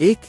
1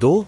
2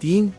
3